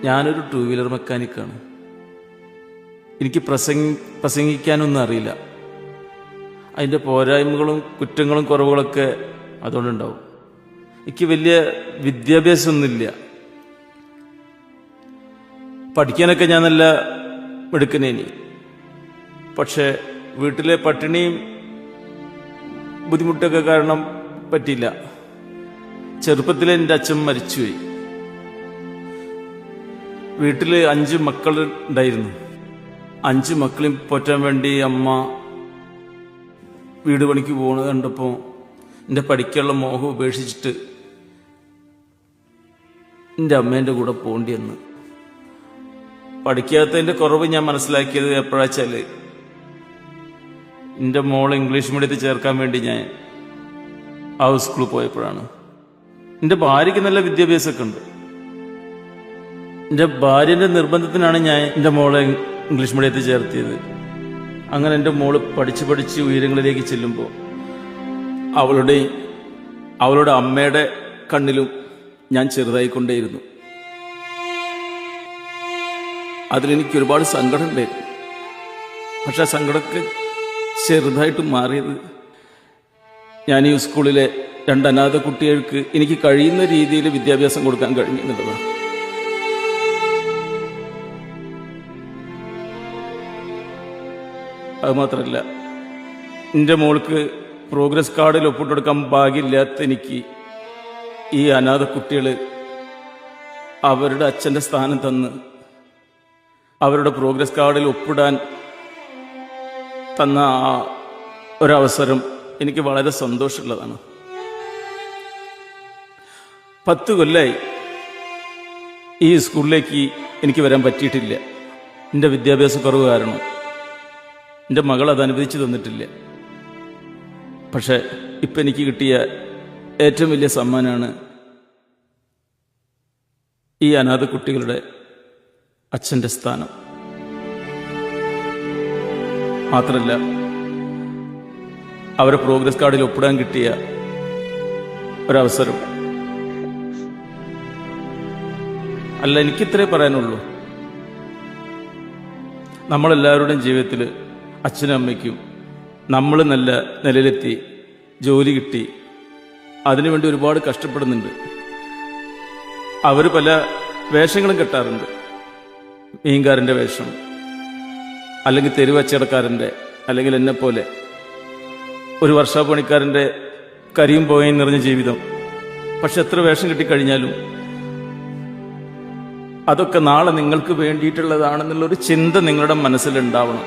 ഞാനൊരു two wheeler മെക്കാനിക്കാണ്. എനിക്ക് പ്രസംഗിക്കാനൊന്നും അറിയില്ല. അതിൻ്റെ പോരായ്മകളും കുറ്റങ്ങളും കുറവുകളൊക്കെ അതുകൊണ്ടുണ്ടാവും. എനിക്ക് വലിയ വിദ്യാഭ്യാസമൊന്നുമില്ല. പഠിക്കാനൊക്കെ ഞാൻ നല്ല മിടുക്കനേനി. പക്ഷേ വീട്ടിലെ പട്ടിണിയും ബുദ്ധിമുട്ടൊക്കെ കാരണം പറ്റിയില്ല. ചെറുപ്പത്തിൽ എൻ്റെ അച്ഛൻ മരിച്ചുപോയി. വീട്ടിൽ 5 മക്കൾ ഉണ്ടായിരുന്നു. 5 മക്കളെയും പോറ്റാൻ വേണ്ടി അമ്മ വീട് പണിക്ക് പോകുന്നത് കണ്ടപ്പോൾ എൻ്റെ പഠിക്കാനുള്ള മോഹം ഉപേക്ഷിച്ചിട്ട് എൻ്റെ അമ്മേൻ്റെ കൂടെ പോകേണ്ടി വന്നു. പഠിക്കാത്തതിൻ്റെ കുറവ് ഞാൻ മനസ്സിലാക്കിയത് എപ്പോഴാച്ചാൽ എൻ്റെ മോളെ ഇംഗ്ലീഷ് മീഡിയത്തിൽ ചേർക്കാൻ വേണ്ടി ഞാൻ ആ സ്കൂളിൽ പോയപ്പോഴാണ്. എൻ്റെ ഭാര്യയ്ക്ക് നല്ല വിദ്യാഭ്യാസമൊക്കെ ഉണ്ട്. എൻ്റെ ഭാര്യൻ്റെ നിർബന്ധത്തിനാണ് ഞാൻ എൻ്റെ മോളെ ഇംഗ്ലീഷ് മീഡിയത്തിൽ ചേർത്തിയത്. അങ്ങനെ എൻ്റെ മോള് പഠിച്ച് ഉയരങ്ങളിലേക്ക് ചെല്ലുമ്പോൾ അവളുടെ അമ്മയുടെ കണ്ണിലും ഞാൻ ചെറുതായിക്കൊണ്ടേയിരുന്നു. അതിലെനിക്ക് ഒരുപാട് സങ്കടം ഉണ്ടായിരുന്നു. പക്ഷെ ആ സങ്കടമൊക്കെ ചെറുതായിട്ട് മാറിയത് ഞാൻ ഈ സ്കൂളിലെ 2 അനാഥ കുട്ടികൾക്ക് എനിക്ക് കഴിയുന്ന രീതിയിൽ വിദ്യാഭ്യാസം കൊടുക്കാൻ കഴിഞ്ഞു എന്നുള്ളതാണ്. അതുമാത്രമല്ല, എൻ്റെ മോൾക്ക് പ്രോഗ്രസ് കാർഡിൽ ഒപ്പിട്ടെടുക്കാൻ ഭാഗ്യമില്ലാത്ത എനിക്ക് ഈ അനാഥ കുട്ടികൾ അവരുടെ അച്ഛൻ്റെ സ്ഥാനം തന്ന് അവരുടെ പ്രോഗ്രസ് കാർഡിൽ ഒപ്പിടാൻ തന്ന ആ ഒരവസരം എനിക്ക് വളരെ സന്തോഷമുള്ളതാണ്. 10 കൊല്ലമായി ഈ സ്കൂളിലേക്ക് എനിക്ക് വരാൻ പറ്റിയിട്ടില്ല. എൻ്റെ വിദ്യാഭ്യാസ കുറവ് കാരണം എൻ്റെ മകൾ അത് അനുവദിച്ചു തന്നിട്ടില്ല. പക്ഷെ ഇപ്പം എനിക്ക് കിട്ടിയ ഏറ്റവും വലിയ സമ്മാനമാണ് ഈ അനാഥ കുട്ടികളുടെ അച്ഛൻ്റെ സ്ഥാനം. മാത്രമല്ല, അവരെ പ്രോഗ്രസ് കാർഡിൽ ഒപ്പിടാൻ കിട്ടിയ ഒരവസരം. അല്ല, എനിക്കിത്രേ പറയാനുള്ളൂ. നമ്മളെല്ലാവരുടെയും ജീവിതത്തിൽ അച്ഛനും അമ്മയ്ക്കും നമ്മൾ നല്ല നിലയിലെത്തി ജോലി കിട്ടി അതിനുവേണ്ടി ഒരുപാട് കഷ്ടപ്പെടുന്നുണ്ട്. അവർ പല വേഷങ്ങളും കെട്ടാറുണ്ട്. മീൻകാരൻ്റെ വേഷം, അല്ലെങ്കിൽ തെരുവച്ചടക്കാരൻ്റെ, അല്ലെങ്കിൽ എന്നെപ്പോലെ ഒരു വർഷാപ്പണിക്കാരൻ്റെ കരിയും പോയും നിറഞ്ഞ ജീവിതം. പക്ഷെ എത്ര വേഷം കിട്ടിക്കഴിഞ്ഞാലും അതൊക്കെ നാളെ നിങ്ങൾക്ക് വേണ്ടിയിട്ടുള്ളതാണെന്നുള്ളൊരു ചിന്ത നിങ്ങളുടെ മനസ്സിലുണ്ടാവണം.